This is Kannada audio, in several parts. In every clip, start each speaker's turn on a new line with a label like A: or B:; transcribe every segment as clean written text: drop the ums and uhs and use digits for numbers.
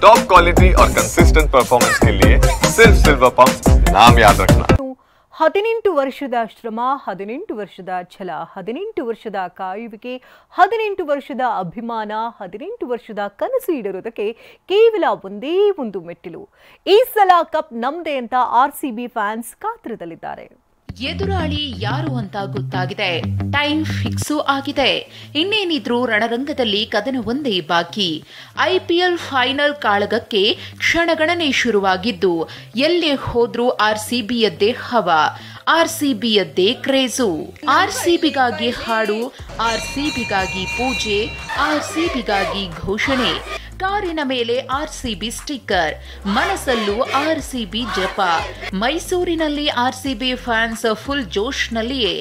A: टॉप क्वालिटी और कंसिस्टेंट परफॉर्मेंस के लिए सिर्फ सिल्वर पंप नाम याद रखना।
B: 18 ವರ್ಷದ ಶ್ರಮ, 18 ವರ್ಷದ ಛಲ, 18 ವರ್ಷದ ಕಾಯುವಿಕೆ, 18 ವರ್ಷದ ಅಭಿಮಾನ, 18 ವರ್ಷದ ಕನಸು ಈಡೇರೋದಕ್ಕೆ ಕೇವಲ ಒಂದೇ ಒಂದು ಮೆಟ್ಟಿಲು. ಈ ಸಲ ಕಪ್ ನಮ್ದೇ ಅಂತ ಆರ್ಸಿಬಿ ಫ್ಯಾನ್ಸ್ ಕಾತರದಲ್ಲಿದ್ದಾರೆ.
C: ಎದುರಾಳಿ ಯಾರು ಅಂತ ಗೊತ್ತಾಗಿದೆ, ಟೈಮ್ ಫಿಕ್ಸು ಆಗಿದೆ. ಇನ್ನೇನಿದ್ರೂ ರಣರಂಗದಲ್ಲಿ ಕದನ ಒಂದೇ ಬಾಕಿ. ಐಪಿಎಲ್ ಫೈನಲ್ ಕಾಳಗಕ್ಕೆ ಕ್ಷಣಗಣನೆ ಶುರುವಾಗಿದ್ದು, ಎಲ್ಲೇ ಹೋದ್ರೂ ಆರ್ಸಿಬಿಯದ್ದೇ ಹವಾ, ಆರ್ಸಿಬಿಯದ್ದೇ ಕ್ರೇಜು. ಆರ್ಸಿಬಿಗಾಗಿ ಹಾಡು, ಆರ್ಸಿಬಿಗಾಗಿ ಪೂಜೆ, ಆರ್ಸಿಬಿಗಾಗಿ ಘೋಷಣೆ. ಕಾರಿನ ಮೇಲೆ ಆರ್ಸಿಬಿ ಸ್ಟಿಕ್ಕರ್, ಮನಸ್ಸಲ್ಲೂ ಆರ್ಸಿಬಿ ಜಪ. ಮೈಸೂರಿನಲ್ಲಿ ಆರ್ಸಿಬಿ ಫ್ಯಾನ್ಸ್ ಫುಲ್ ಜೋಶ್ನಲ್ಲಿಯೇ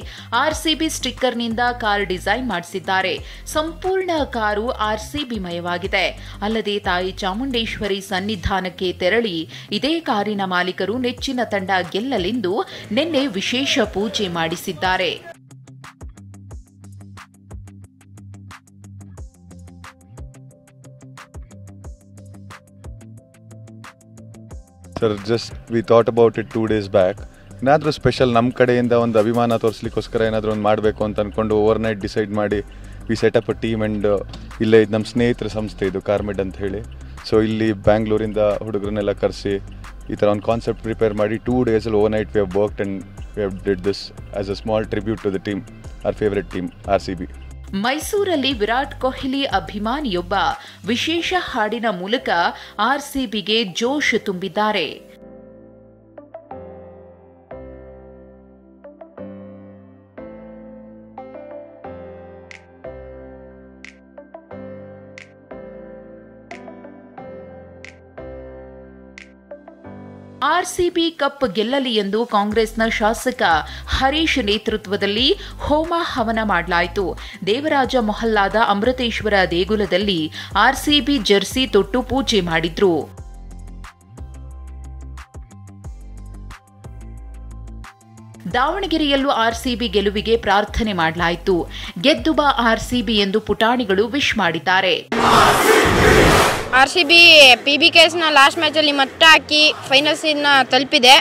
C: ಆರ್ಸಿಬಿ ಸ್ಟಿಕ್ಕರ್ನಿಂದ ಕಾರ್ ಡಿಸೈನ್ ಮಾಡಿಸಿದ್ದಾರೆ. ಸಂಪೂರ್ಣ ಕಾರು ಆರ್ಸಿಬಿ ಮಯವಾಗಿದೆ. ಅಲ್ಲದೆ ತಾಯಿ ಚಾಮುಂಡೇಶ್ವರಿ ಸನ್ನಿಧಾನಕ್ಕೆ ತೆರಳಿ ಇದೇ ಕಾರಿನ ಮಾಲೀಕರು ನೆಚ್ಚಿನ ತಂಡ ಗೆಲ್ಲಲೆಂದು ನಿನ್ನೆ ವಿಶೇಷ ಪೂಜೆ ಮಾಡಿಸಿದ್ದಾರೆ.
D: Sir, just we thought about it 2 days back. ಏನಾದರೂ ಸ್ಪೆಷಲ್ ನಮ್ಮ ಕಡೆಯಿಂದ ಒಂದು ಅಭಿಮಾನ ತೋರಿಸ್ಲಿಕ್ಕೋಸ್ಕರ ಏನಾದರೂ ಒಂದು ಮಾಡಬೇಕು ಅಂತ ಅಂದ್ಕೊಂಡು ಓವರ್ನೈಟ್ ಡಿಸೈಡ್ ಮಾಡಿ we set up a team. And ಇಲ್ಲೇ ಇದು ನಮ್ಮ ಸ್ನೇಹಿತರ ಸಂಸ್ಥೆ ಇದು ಕಾರ್ಮೆಡ್ ಅಂತ ಹೇಳಿ. ಸೊ ಇಲ್ಲಿ ಬ್ಯಾಂಗ್ಳೂರಿಂದ ಹುಡುಗರನ್ನೆಲ್ಲ ಕರೆಸಿ ಈ ಥರ ಒಂದು ಕಾನ್ಸೆಪ್ಟ್ ಪ್ರಿಪೇರ್ ಮಾಡಿ 2 ಡೇಸಲ್ಲಿ overnight we have worked and we have did this as a small tribute to the team, our favourite team RCB.
C: ಮೈಸೂರಲ್ಲಿ ವಿರಾಟ್ ಕೊಹ್ಲಿ ಅಭಿಮಾನಿಯೊಬ್ಬ ವಿಶೇಷ ಹಾಡಿನ ಮೂಲಕ ಆರ್ಸಿಬಿಗೆ ಜೋಶ್ ತುಂಬಿದ್ದಾರೆ. ಆರ್ಸಿಬಿ ಕಪ್ ಗೆಲ್ಲಲಿ ಎಂದು ಕಾಂಗ್ರೆಸ್ನ ಶಾಸಕ ಹರೀಶ್ ನೇತೃತ್ವದಲ್ಲಿ ಹೋಮ ಹವನ ಮಾಡಲಾಯಿತು. ದೇವರಾಜ ಮೊಹಲ್ಲಾದ ಅಮೃತೇಶ್ವರ ದೇಗುಲದಲ್ಲಿ ಆರ್ಸಿಬಿ ಜರ್ಸಿ ತೊಟ್ಟು ಪೂಜೆ ಮಾಡಿದ್ರು. ದಾವಣಗೆರೆಯಲ್ಲೂ ಆರ್ಸಿಬಿ ಗೆಲುವಿಗೆ ಪ್ರಾರ್ಥನೆ ಮಾಡಲಾಯಿತು. ಗೆದ್ದು ಬಾ ಆರ್ಸಿಬಿ ಎಂದು ಪುಟಾಣಿಗಳು ವಿಶ್ ಮಾಡಿದ್ದಾರೆ.
E: ಆರ್ಸಿಬಿ PBKSನ ಲಾಸ್ಟ್ ಮ್ಯಾಚಲ್ಲಿ ಮಟ್ಟ ಹಾಕಿ ಫೈನಲ್ಸ್ನ ತಲುಪಿದೆ.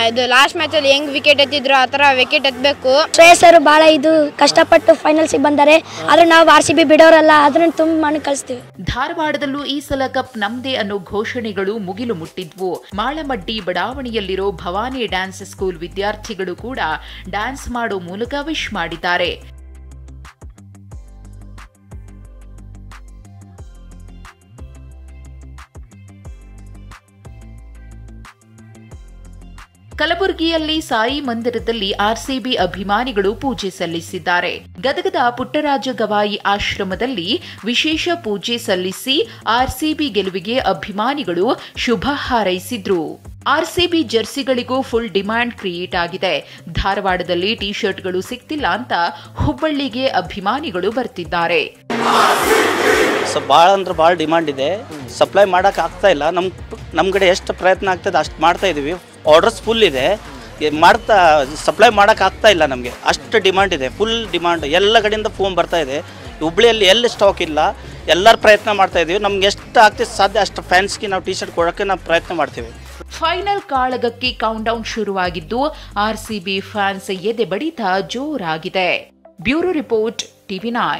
E: ಇದು ಲಾಸ್ಟ್ ಮ್ಯಾಚಲ್ಲಿ ಹೆಂಗ್ ವಿಕೆಟ್ ಎತ್ತಿದ್ರು ಆ ಥರ ವಿಕೆಟ್ ಎತ್ತಬೇಕು.
F: ಶ್ರೇಯಸ್ಸರು ಭಾಳ ಇದು ಕಷ್ಟಪಟ್ಟು ಫೈನಲ್ಸಿಗೆ ಬಂದರೆ, ಆದ್ರೆ ನಾವು ಆರ್ಸಿಬಿ ಬಿಡೋರಲ್ಲ, ಅದನ್ನ ತುಂಬ ಮಾಡಿ ಕಳಿಸ್ತೀವಿ.
C: ಧಾರವಾಡದಲ್ಲೂ ಈ ಸಲ ಕಪ್ ನಮ್ದೇ ಅನ್ನೋ ಘೋಷಣೆಗಳು ಮುಗಿಲು ಮುಟ್ಟಿದ್ವು. ಮಾಳಮಡ್ಡಿ ಬಡಾವಣೆಯಲ್ಲಿರೋ ಭವಾನಿ ಡ್ಯಾನ್ಸ್ ಸ್ಕೂಲ್ ವಿದ್ಯಾರ್ಥಿಗಳು ಕೂಡ ಡ್ಯಾನ್ಸ್ ಮಾಡೋ ಮೂಲಕ ವಿಶ್ ಮಾಡಿದ್ದಾರೆ. ಕಲಬುರಗಿಯಲ್ಲಿ ಸಾಯಿ ಮಂದಿರದಲ್ಲಿ ಆರ್ಸಿಬಿ ಅಭಿಮಾನಿಗಳು ಪೂಜೆ ಸಲ್ಲಿಸಿದ್ದಾರೆ. ಗದಗದ ಪುಟ್ಟರಾಜ ಗವಾಯಿ ಆಶ್ರಮದಲ್ಲಿ ವಿಶೇಷ ಪೂಜೆ ಸಲ್ಲಿಸಿ ಆರ್ಸಿಬಿ ಗೆಲುವಿಗೆ ಅಭಿಮಾನಿಗಳು ಶುಭ ಹಾರೈಸಿದ್ರು. ಆರ್ಸಿಬಿ ಜರ್ಸಿಗಳಿಗೂ ಫುಲ್ ಡಿಮ್ಯಾಂಡ್ ಕ್ರಿಯೇಟ್ ಆಗಿದೆ. ಧಾರವಾಡದಲ್ಲಿ ಟಿ ಶರ್ಟ್ಗಳು ಸಿಗ್ತಿಲ್ಲ ಅಂತ ಹುಬ್ಬಳ್ಳಿಗೆ ಅಭಿಮಾನಿಗಳು ಬರ್ತಿದ್ದಾರೆ.
G: ಭಾಳ ಅಂದ್ರೆ ಭಾಳ ಡಿಮ್ಯಾಂಡ್ ಇದೆ. ಸಪ್ಲೈ ಮಾಡೋಕೆ ಆಗ್ತಾ ಇಲ್ಲ. ನಮ್ಮ ಕಡೆ ಎಷ್ಟು ಪ್ರಯತ್ನ ಆಗ್ತದೆ ಅಷ್ಟು ಮಾಡ್ತಾ ಇದೀವಿ. ಆರ್ಡರ್ಸ್ ಫುಲ್ ಇದೆ, ಮಾಡ್ತಾ ಸಪ್ಲೈ ಮಾಡೋಕೆ ಆಗ್ತಾ ಇಲ್ಲ. ನಮಗೆ ಅಷ್ಟು ಡಿಮ್ಯಾಂಡ್ ಇದೆ, ಫುಲ್ ಡಿಮ್ಯಾಂಡ್. ಎಲ್ಲ ಕಡೆಯಿಂದ ಫೋನ್ ಬರ್ತಾ ಇದೆ. ಹುಬ್ಳಿಯಲ್ಲಿ ಎಲ್ಲಿ ಸ್ಟಾಕ್ ಇಲ್ಲ, ಎಲ್ಲರೂ ಪ್ರಯತ್ನ ಮಾಡ್ತಾ ಇದೀವಿ. ನಮ್ಗೆ ಎಷ್ಟು ಆಗ್ತದೆ ಸಾಧ್ಯ ಅಷ್ಟು ಫ್ಯಾನ್ಸ್ಗೆ ನಾವು ಟಿ ಶರ್ಟ್ ಕೊಡೋಕ್ಕೆ ನಾವು ಪ್ರಯತ್ನ ಮಾಡ್ತೀವಿ.
C: ಫೈನಲ್ ಕಾಳಗಕ್ಕೆ ಕೌಂಟ್ ಡೌನ್ ಶುರುವಾಗಿದ್ದು ಆರ್ಸಿಬಿ ಫ್ಯಾನ್ಸ್ ಎದೆ ಬಡಿತ ಜೋರಾಗಿದೆ. Bureau report, TV9.